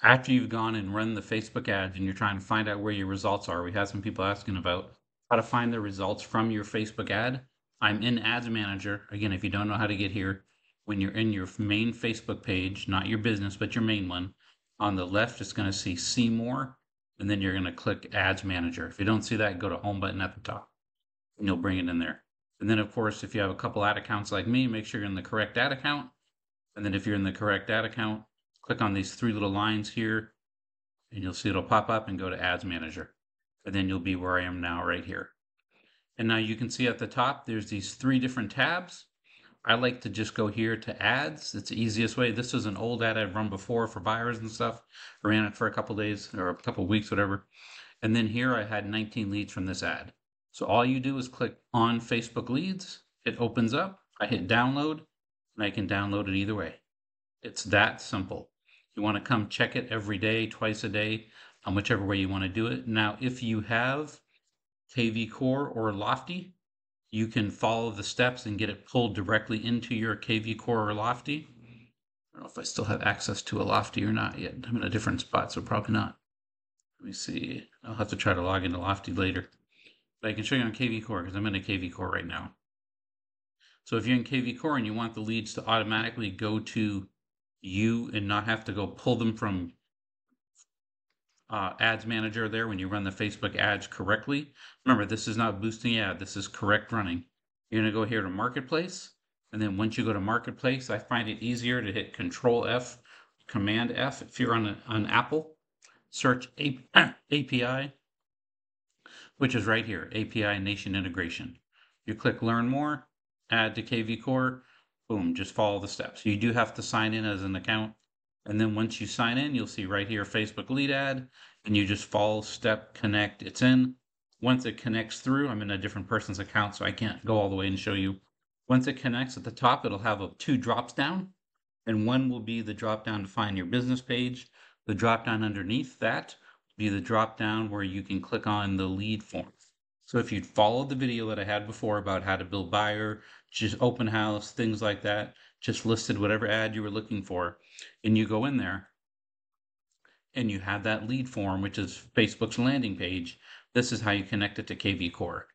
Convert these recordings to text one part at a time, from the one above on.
After you've gone and run the Facebook ads and you're trying to find out where your results are, we had some people asking about how to find the results from your Facebook ad. I'm in Ads Manager. Again, if you don't know how to get here, when you're in your main Facebook page, not your business, but your main one, on the left, it's going to see More, and then you're going to click Ads Manager. If you don't see that, go to Home button at the top, and you'll bring it in there. And then, of course, if you have a couple ad accounts like me, make sure you're in the correct ad account. And then if you're in the correct ad account, click on these three little lines here, and you'll see it'll pop up and go to Ads Manager. And then you'll be where I am now right here. And now you can see at the top, there's these three different tabs. I like to just go here to ads. It's the easiest way. This is an old ad I've run before for buyers and stuff. I ran it for a couple days or a couple weeks, whatever. And then here I had 19 leads from this ad. So all you do is click on Facebook leads. It opens up. I hit download, and I can download it either way. It's that simple. You want to come check it every day, twice a day, whichever way you want to do it. Now, if you have KV Core or Lofty, you can follow the steps and get it pulled directly into your KV Core or Lofty. I don't know if I still have access to a Lofty or not yet. I'm in a different spot, so probably not. Let me see. I'll have to try to log into Lofty later. But I can show you on KV Core because I'm in a KV Core right now. So if you're in KV Core and you want the leads to automatically go to you and not have to go pull them from Ads Manager there when you run the Facebook ads correctly. Remember, this is not boosting ad. This is correct running. You're going to go here to Marketplace. And then once you go to Marketplace, I find it easier to hit Control F, Command F if you're on Apple. Search API, which is right here, API Nation Integration. You click Learn More, add to KV Core, boom, just follow the steps. You do have to sign in as an account. And then once you sign in, you'll see right here, Facebook lead ad, and you just follow step, connect, it's in. Once it connects through, I'm in a different person's account, so I can't go all the way and show you. Once it connects at the top, it'll have two drops down, and one will be the drop down to find your business page. The drop down underneath that will be the drop down where you can click on the lead form. So if you'd followed the video that I had before about how to build buyer, just open house, things like that, just listed whatever ad you were looking for, and you go in there and you have that lead form, which is Facebook's landing page. This is how you connect it to KV Core.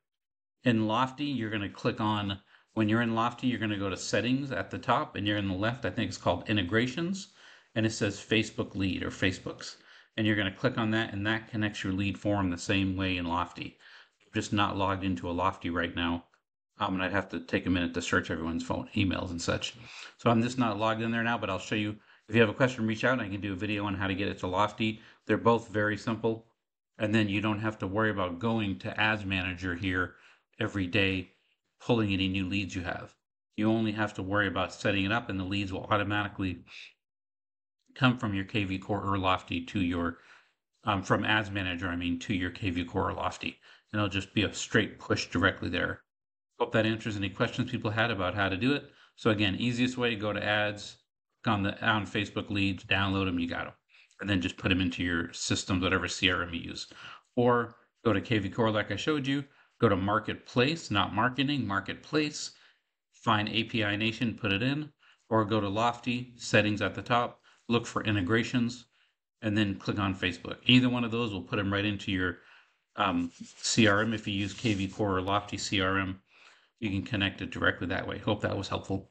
In Lofty, you're going to click on, when you're in Lofty, you're going to go to settings at the top, and you're in the left, I think it's called integrations, and it says Facebook lead or Facebook's. And you're going to click on that, and that connects your lead form the same way in Lofty. I'm just not logged into a Lofty right now. And I'd have to take a minute to search everyone's phone, emails and such. So I'm just not logged in there now, but I'll show you. If you have a question, reach out. I can do a video on how to get it to Lofty. They're both very simple. And then you don't have to worry about going to Ads Manager here every day, pulling any new leads you have. You only have to worry about setting it up, and the leads will automatically come from your KV Core or Lofty to your, from Ads Manager, to your KV Core or Lofty. And it'll just be a straight push directly there. Hope that answers any questions people had about how to do it. So again, easiest way, go to ads, on Facebook leads, download them, you got them. And then just put them into your systems, whatever CRM you use. Or go to KV Core like I showed you, go to Marketplace, not marketing, Marketplace, find API Nation, put it in, or go to Lofty, settings at the top, look for integrations, and then click on Facebook. Either one of those will put them right into your CRM. If you use KV Core or Lofty CRM, you can connect it directly that way. Hope that was helpful.